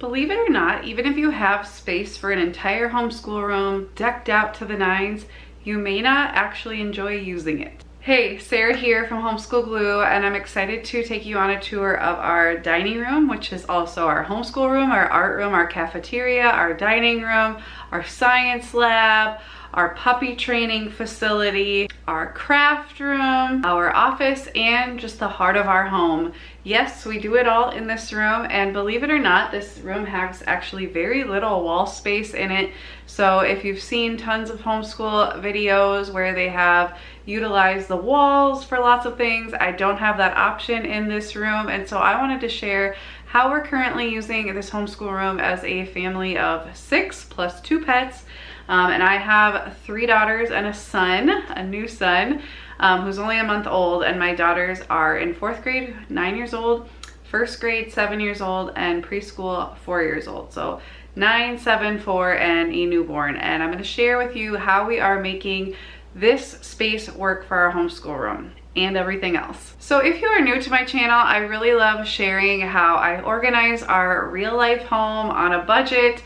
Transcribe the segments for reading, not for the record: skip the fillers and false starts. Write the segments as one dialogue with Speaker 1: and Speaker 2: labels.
Speaker 1: Believe it or not, even if you have space for an entire homeschool room decked out to the nines, you may not actually enjoy using it. Hey, Sarah here from Homeschool Glue, and I'm excited to take you on a tour of our dining room, which is also our homeschool room, our art room, our cafeteria, our dining room, our science lab, our puppy training facility, our craft room, our office, and just the heart of our home. Yes, we do it all in this room, and believe it or not, this room has actually very little wall space in it. So if you've seen tons of homeschool videos where they have utilized the walls for lots of things, I don't have that option in this room, and so I wanted to share how we're currently using this homeschool room as a family of 6 plus 2 pets. And I have 3 daughters and a son, a new son, who's only a month old, and my daughters are in 4th grade, 9 years old, 1st grade, 7 years old, and preschool, 4 years old. So 9, 7, 4, and a newborn. And I'm going to share with you how we are making this space work for our homeschool room and everything else. So if you are new to my channel, I really love sharing how I organize our real life home on a budget,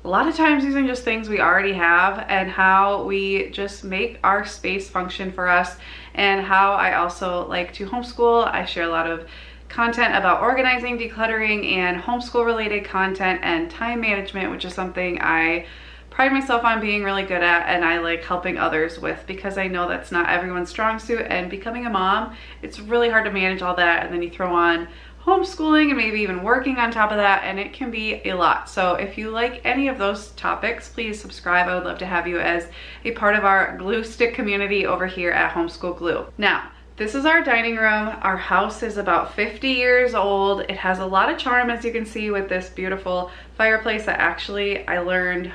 Speaker 1: a lot of times using just things we already have, and how we just make our space function for us, and how I also like to homeschool. I share a lot of content about organizing, decluttering, and homeschool related content and time management, which is something I pride myself on being really good at, and I like helping others with, because I know that's not everyone's strong suit, and becoming a mom, it's really hard to manage all that, and then you throw on homeschooling and maybe even working on top of that, and it can be a lot. So if you like any of those topics, please subscribe. I would love to have you as a part of our glue stick community over here at Homeschool Glue. Now, this is our dining room. Our house is about 50 years old. It has a lot of charm, as you can see, with this beautiful fireplace that actually I learned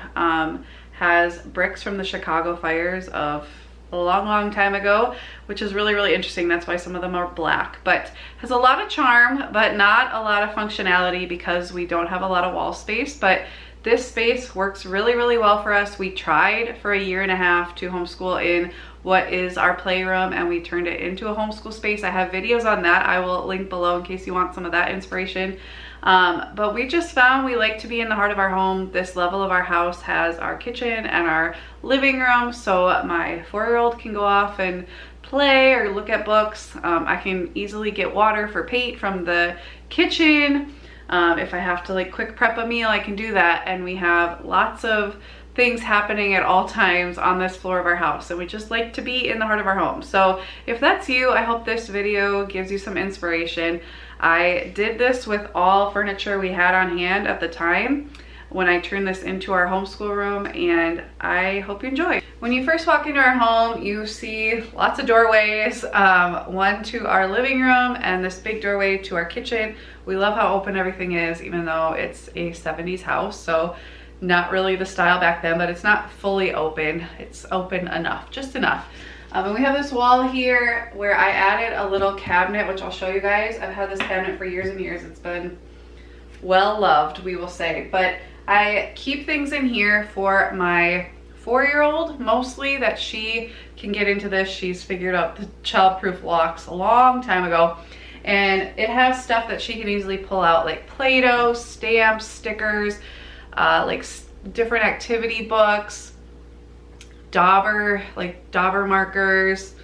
Speaker 1: has bricks from the Chicago fires of a long time ago, which is really interesting. That's why some of them are black, but has a lot of charm, but not a lot of functionality because we don't have a lot of wall space. But this space works really well for us. We tried for 1.5 years to homeschool in what is our playroom, and we turned it into a homeschool space. I have videos on that. I will link below in case you want some of that inspiration. But we just found we like to be in the heart of our home. This level of our house has our kitchen and our living room, so my 4-year-old can go off and play or look at books. I can easily get water for Pate from the kitchen. If I have to like quick prep a meal, I can do that. And we have lots of things happening at all times on this floor of our house, and we just like to be in the heart of our home. So if that's you, I hope this video gives you some inspiration. I did this with all furniture we had on hand at the time when I turned this into our homeschool room, and I hope you enjoy. When you first walk into our home, you see lots of doorways, one to our living room and this big doorway to our kitchen. We love how open everything is, even though it's a 70s house, so not really the style back then, but it's not fully open. It's open enough, just enough. And we have this wall here where I added a little cabinet, which I'll show you guys. I've had this cabinet for years and years. It's been well loved, we will say. But I keep things in here for my 4-year-old, mostly, that she can get into this. She's figured out the child-proof locks a long time ago. And it has stuff that she can easily pull out, like Play-Doh, stamps, stickers, like different activity books, dauber markers,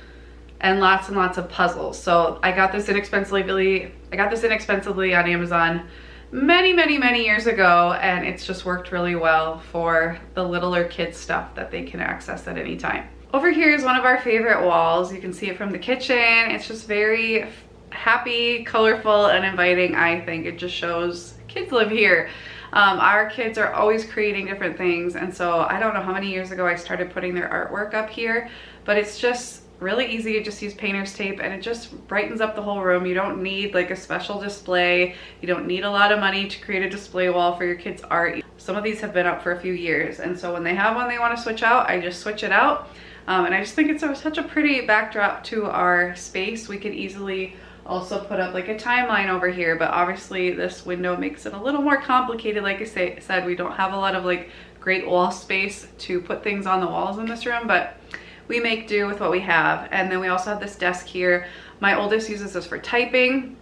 Speaker 1: and lots of puzzles. So I got this inexpensively on Amazon many years ago, and it's just worked really well for the littler kids stuff that they can access at any time. Over here is one of our favorite walls. You can see it from the kitchen. It's just very happy, colorful, and inviting. I think it just shows kids live here. Our kids are always creating different things, and so I don't know how many years ago I started putting their artwork up here, but it's just really easy to just use painter's tape, and it just brightens up the whole room. You don't need like a special display. You don't need a lot of money to create a display wall for your kids' art. Some of these have been up for a few years, and so when they have one they want to switch out, I just switch it out. And I just think it's such a pretty backdrop to our space. We could easily also put up like a timeline over here, but obviously this window makes it a little more complicated. Like I said, we don't have a lot of like great wall space to put things on the walls in this room, but we make do with what we have. And then we also have this desk here. My oldest uses this for typing.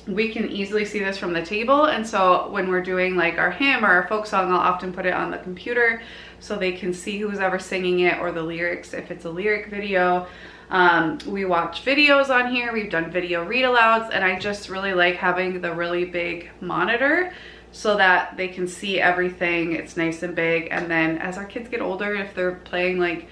Speaker 1: we can easily see this from the table, and so when we're doing like our hymn or our folk song, I'll often put it on the computer so they can see who's ever singing it or the lyrics if it's a lyric video. We watch videos on here, we've done video read alouds, and I just really like having the really big monitor so that they can see everything. It's nice and big. And then as our kids get older, if they're playing like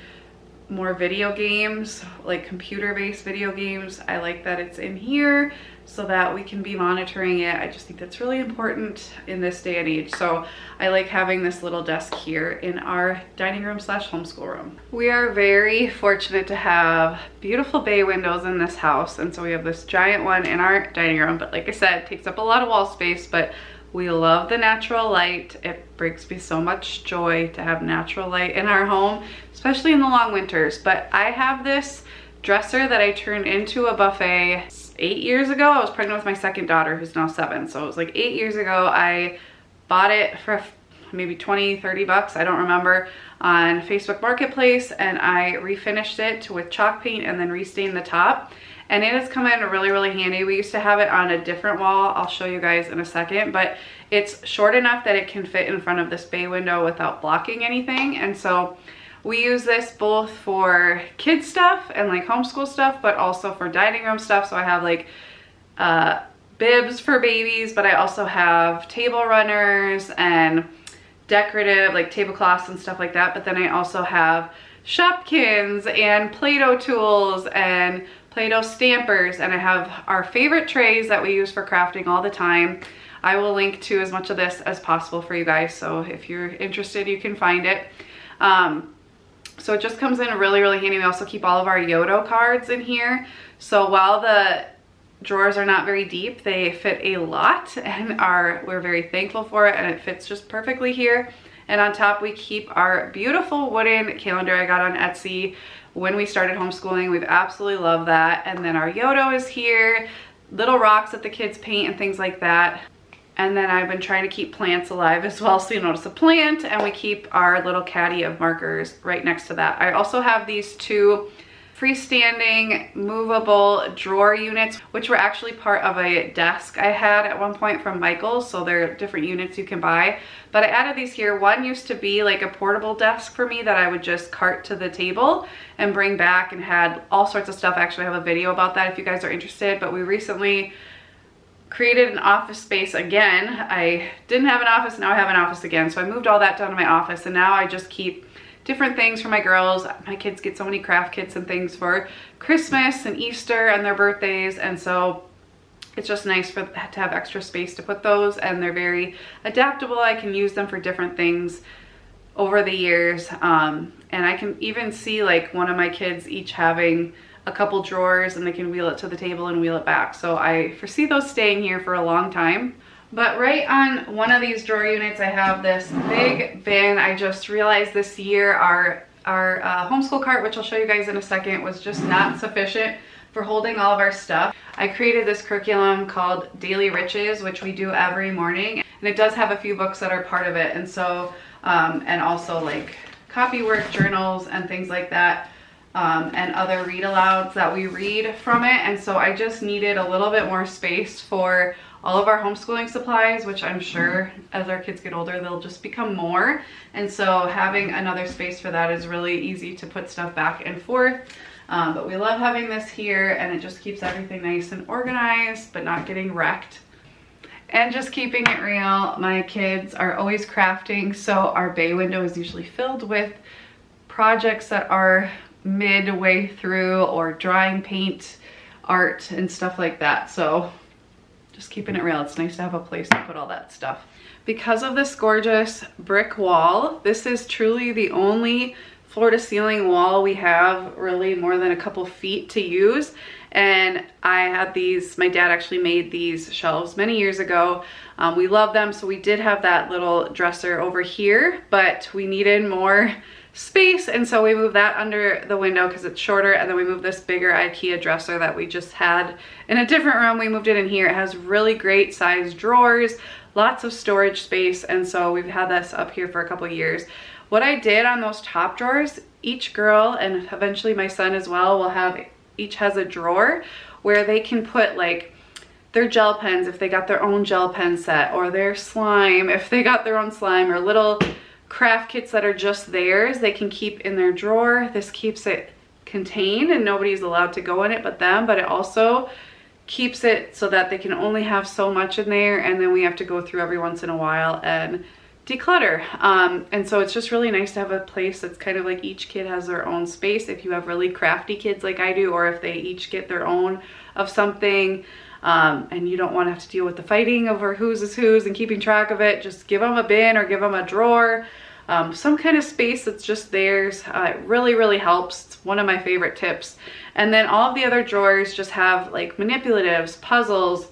Speaker 1: more video games, like computer-based video games, I like that it's in here so that we can be monitoring it. I just think that's really important in this day and age. So I like having this little desk here in our dining room slash homeschool room. We are very fortunate to have beautiful bay windows in this house. And so we have this giant one in our dining room, but like I said, it takes up a lot of wall space, but we love the natural light. It brings me so much joy to have natural light in our home, especially in the long winters. But I have this dresser that I turned into a buffet 8 years ago. I was pregnant with my second daughter, who's now 7. So it was like 8 years ago. I bought it for maybe 20, 30 bucks, I don't remember, on Facebook Marketplace, and I refinished it with chalk paint and then restained the top. And it has come in really, really handy. We used to have it on a different wall. I'll show you guys in a second, but it's short enough that it can fit in front of this bay window without blocking anything. And so we use this both for kids stuff and like homeschool stuff, but also for dining room stuff. So I have like bibs for babies, but I also have table runners and decorative like tablecloths and stuff like that. But then I also have Shopkins and Play-Doh tools and Play-Doh stampers, and I have our favorite trays that we use for crafting all the time. I will link to as much of this as possible for you guys, so if you're interested, you can find it. So it just comes in really, really handy. We also keep all of our Yodo cards in here. So while the drawers are not very deep, they fit a lot, and we're very thankful for it, and it fits just perfectly here. And on top, we keep our beautiful wooden calendar I got on Etsy when we started homeschooling. We've absolutely loved that. And then our Yodo is here, little rocks that the kids paint and things like that. And then I've been trying to keep plants alive as well. So you notice a plant, and we keep our little caddy of markers right next to that. I also have these 2 freestanding movable drawer units, which were actually part of a desk I had at one point from Michael's. So they're different units you can buy, but I added these here. One used to be like a portable desk for me that I would just cart to the table and bring back, and had all sorts of stuff. Actually, I have a video about that if you guys are interested. But we recently created an office space again. I didn't have an office, now I have an office again. So I moved all that down to my office, and now I just keep different things for my girls. My kids get so many craft kits and things for Christmas and Easter and their birthdays, and so it's just nice to have extra space to put those, and they're very adaptable. I can use them for different things over the years, and I can even see like one of my kids each having a couple drawers, and they can wheel it to the table and wheel it back. So I foresee those staying here for a long time. But right on one of these drawer units, I have this big bin. I just realized this year our homeschool cart, which I'll show you guys in a second, was just not sufficient for holding all of our stuff. I created this curriculum called Daily Riches, which we do every morning, and it does have a few books that are part of it. And so, and also like copy work, journals, and things like that, and other read alouds that we read from it. And so I just needed a little bit more space for all of our homeschooling supplies, which I'm sure as our kids get older, they'll just become more. And so having another space for that is really easy to put stuff back and forth. But we love having this here, and it just keeps everything nice and organized, but not getting wrecked. And just keeping it real, my kids are always crafting, so our bay window is usually filled with projects that are midway through, or drawing paint, art, and stuff like that. So just keeping it real. It's nice to have a place to put all that stuff. Because of this gorgeous brick wall, this is truly the only floor to ceiling wall we have really more than a couple feet to use. And I had these, my dad actually made these shelves many years ago. We love them, so we did have that little dresser over here, but we needed more space, and so we moved that under the window because it's shorter, and then we moved this bigger IKEA dresser that we just had in a different room. We moved it in here. It has really great sized drawers, lots of storage space, and so we've had this up here for a couple years. What I did on those top drawers, each girl, and eventually my son as well, will have, each has a drawer where they can put like their gel pens if they got their own gel pen set, or their slime if they got their own slime, or little craft kits that are just theirs, they can keep in their drawer. This keeps it contained and nobody's allowed to go in it but them, but it also keeps it so that they can only have so much in there, and then we have to go through every once in a while and declutter. And so it's just really nice to have a place that's kind of like each kid has their own space. If you have really crafty kids like I do, or if they each get their own of something, and you don't want to have to deal with the fighting over whose is whose and keeping track of it, just give them a bin or give them a drawer, some kind of space that's just theirs. It really helps. It's one of my favorite tips. And then all of the other drawers just have like manipulatives, puzzles,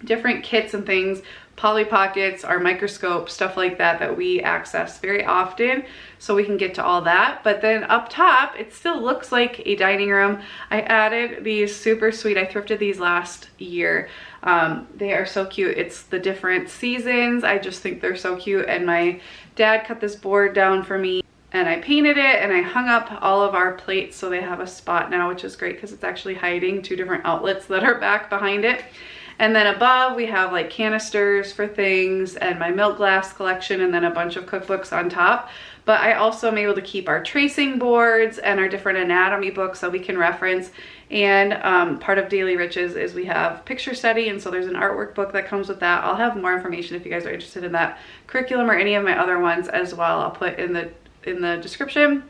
Speaker 1: different kits and things, Polly Pockets, our microscope, stuff like that that we access very often, so we can get to all that. But then up top, it still looks like a dining room. I added these super sweet, I thrifted these last year. They are so cute. It's the different seasons. I just think they're so cute. And my dad cut this board down for me, and I painted it, and I hung up all of our plates so they have a spot now, which is great because it's actually hiding two different outlets that are back behind it. And then above we have like canisters for things and my milk glass collection, and then a bunch of cookbooks on top. But I also am able to keep our tracing boards and our different anatomy books that we can reference. And part of Daily Riches is we have picture study, and so there's an artwork book that comes with that. I'll have more information if you guys are interested in that curriculum or any of my other ones as well. I'll put in the description.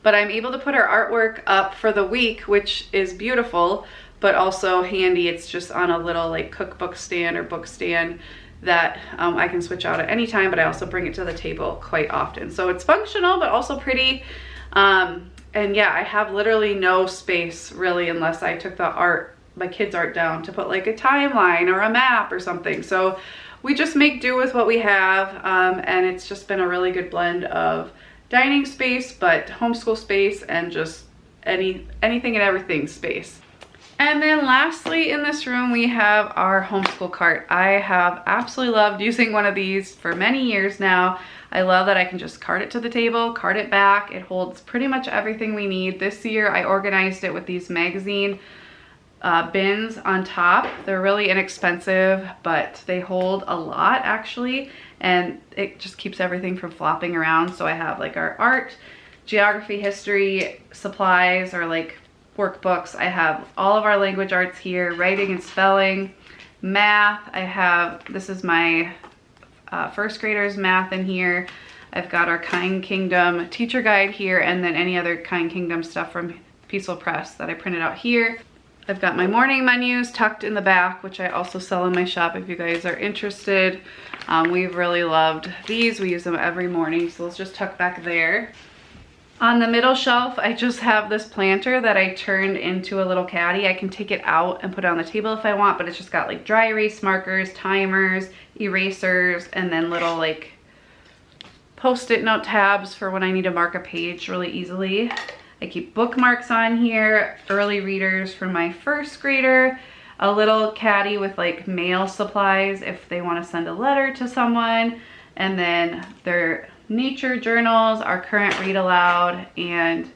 Speaker 1: But I'm able to put our artwork up for the week, which is beautiful, but also handy. It's just on a little like cookbook stand or book stand that I can switch out at any time, but I also bring it to the table quite often. So it's functional, but also pretty. And yeah, I have literally no space really, unless I took my kids' art down to put like a timeline or a map or something. So we just make do with what we have. And it's just been a really good blend of dining space, but homeschool space, and just anything and everything space. And then lastly in this room, we have our homeschool cart. I have absolutely loved using one of these for many years now. I love that I can just cart it to the table, cart it back. It holds pretty much everything we need. This year I organized it with these magazine bins on top. They're really inexpensive, but they hold a lot actually, and it just keeps everything from flopping around. So I have like our art, geography, history supplies, or like workbooks. I have all of our language arts here, writing and spelling, math. This is my first graders math in here. I've got our Kind Kingdom teacher guide here, and then any other Kind Kingdom stuff from Peaceful Press that I printed out here. I've got my morning menus tucked in the back, which I also sell in my shop if you guys are interested. We've really loved these. We use them every morning, so let's just tuck back there. On the middle shelf, I just have this planter that I turned into a little caddy. I can take it out and put it on the table if I want, but it's just got like dry erase markers, timers, erasers, and then little like post-it note tabs for when I need to mark a page really easily. I keep bookmarks on here, early readers for my first grader, a little caddy with like mail supplies if they want to send a letter to someone, and then their nature journals, our current read aloud, and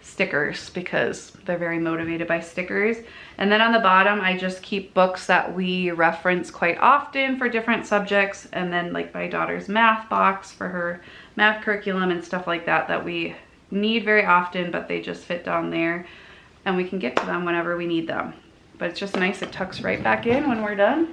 Speaker 1: stickers because they're very motivated by stickers. And then on the bottom, I just keep books that we reference quite often for different subjects, and then like my daughter's math box for her math curriculum and stuff like that that we need very often, but they just fit down there and we can get to them whenever we need them. But it's just nice, it tucks right back in when we're done,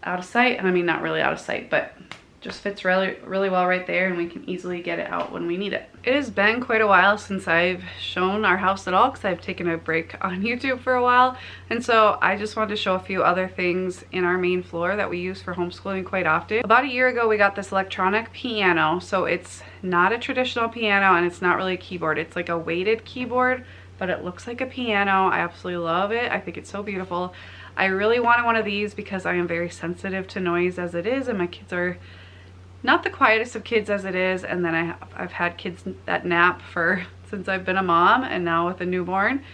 Speaker 1: out of sight. I mean, not really out of sight, but just fits really well right there, and we can easily get it out when we need it. It has been quite a while since I've shown our house at all, because I've taken a break on YouTube for a while, and so I just wanted to show a few other things in our main floor that we use for homeschooling quite often. About a year ago, we got this electronic piano. So it's not a traditional piano, and it's not really a keyboard. It's like a weighted keyboard, but it looks like a piano. I absolutely love it. I think it's so beautiful. I really wanted one of these because I am very sensitive to noise as it is, and my kids are not the quietest of kids as it is, and then I've had kids that nap since I've been a mom, and now with a newborn,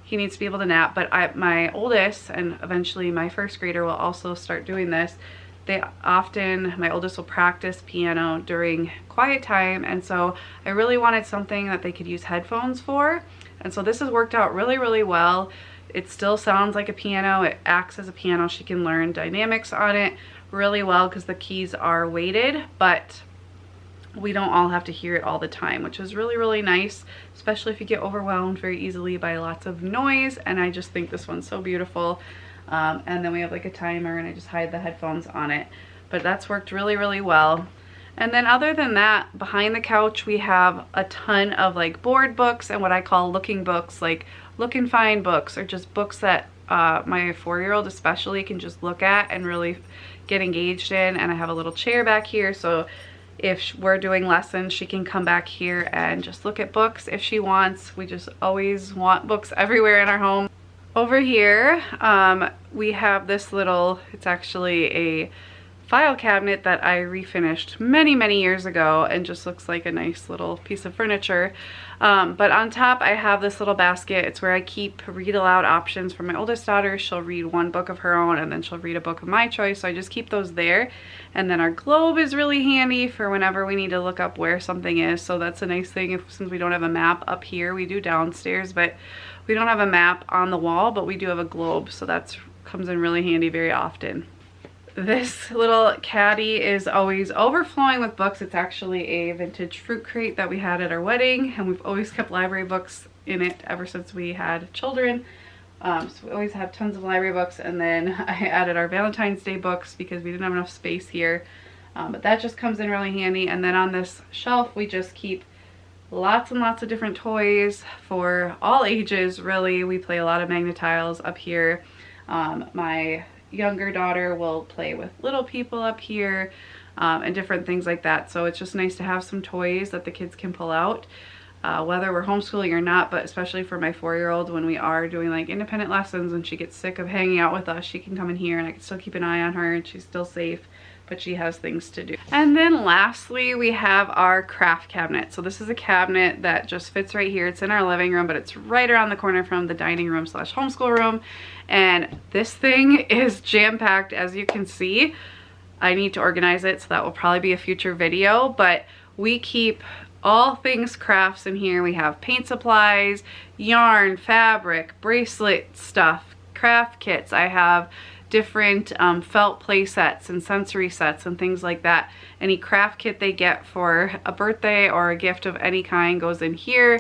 Speaker 1: he needs to be able to nap. But my oldest, and eventually my first grader, will also start doing this. My oldest will practice piano during quiet time, and so I really wanted something that they could use headphones for, and so this has worked out really well. It still sounds like a piano. It acts as a piano. She can learn dynamics on it really well because the keys are weighted, but we don't all have to hear it all the time, which is really, really nice, especially if you get overwhelmed very easily by lots of noise. And I just think this one's so beautiful. And then we have like a timer, and I just hide the headphones on it. But that's worked really, really well. And then other than that, behind the couch, we have a ton of like board books and what I call looking books, like look and find books, or just books that my 4-year-old especially can just look at and really get engaged in. And I have a little chair back here, so if we're doing lessons, she can come back here and just look at books if she wants. We just always want books everywhere in our home. Over here, we have this little, it's actually a file cabinet that I refinished many, many years ago, and just looks like a nice little piece of furniture. But on top I have this little basket. It's where I keep read aloud options for my oldest daughter. She'll read one book of her own, and then she'll read a book of my choice, so I just keep those there. And then our globe is really handy for whenever we need to look up where something is, so that's a nice thing. Since we don't have a map up here, we do downstairs, but we don't have a map on the wall, but we do have a globe, so that comes in really handy very often. This little caddy is always overflowing with books. It's actually a vintage fruit crate that we had at our wedding, and we've always kept library books in it ever since we had children. So we always have tons of library books. And then I added our Valentine's Day books because we didn't have enough space here. But that just comes in really handy. And then on this shelf, we just keep lots and lots of different toys for all ages, really. We play a lot of Magna-Tiles up here. My younger daughter will play with little people up here, and different things like that. So it's just nice to have some toys that the kids can pull out, whether we're homeschooling or not. But especially for my 4-year-old, when we are doing like independent lessons and she gets sick of hanging out with us, she can come in here and I can still keep an eye on her, and she's still safe, but she has things to do. And then lastly, we have our craft cabinet. So this is a cabinet that just fits right here. It's in our living room, but it's right around the corner from the dining room / homeschool room. And this thing is jam-packed, as you can see. I need to organize it, so that will probably be a future video, but we keep all things crafts in here. We have paint supplies, yarn, fabric, bracelet stuff, craft kits. I have different felt play sets and sensory sets and things like that. Any craft kit they get for a birthday or a gift of any kind goes in here.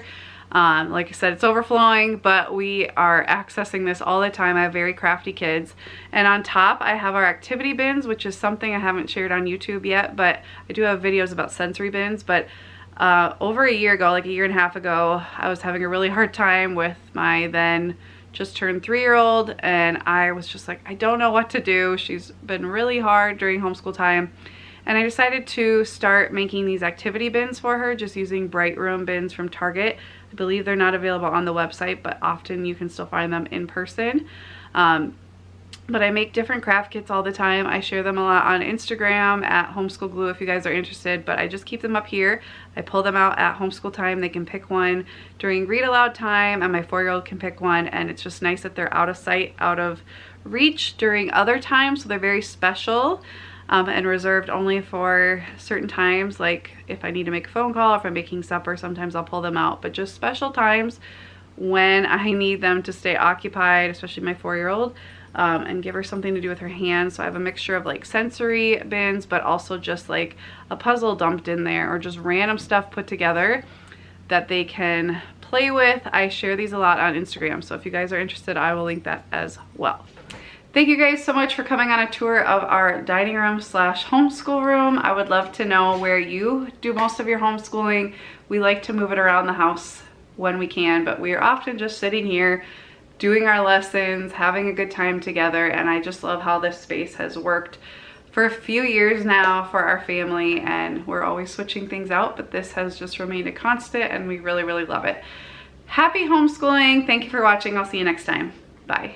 Speaker 1: Like I said, it's overflowing, but we are accessing this all the time. I have very crafty kids. And on top, I have our activity bins, which is something I haven't shared on YouTube yet, but I do have videos about sensory bins. But over a year ago, like a year and a half ago, I was having a really hard time with my then just turned 3-year-old, and I was just like, I don't know what to do. She's been really hard during homeschool time. And I decided to start making these activity bins for her, just using Bright Room bins from Target. I believe they're not available on the website, but often you can still find them in person. But I make different craft kits all the time. I share them a lot on Instagram at Homeschool Glue if you guys are interested, but I just keep them up here. I pull them out at homeschool time. They can pick one during read aloud time, and my 4-year-old can pick one, and it's just nice that they're out of sight, out of reach during other times, so they're very special. And reserved only for certain times, like if I need to make a phone call, if I'm making supper, sometimes I'll pull them out. But just special times when I need them to stay occupied, especially my 4-year-old, and give her something to do with her hands. So I have a mixture of like sensory bins, but also just like a puzzle dumped in there, or just random stuff put together that they can play with. I share these a lot on Instagram, so if you guys are interested, I will link that as well. Thank you guys so much for coming on a tour of our dining room / homeschool room. I would love to know where you do most of your homeschooling. We like to move it around the house when we can, but we are often just sitting here doing our lessons, having a good time together, and I just love how this space has worked for a few years now for our family, and we're always switching things out, but this has just remained a constant, and we really, really love it. Happy homeschooling. Thank you for watching. I'll see you next time. Bye.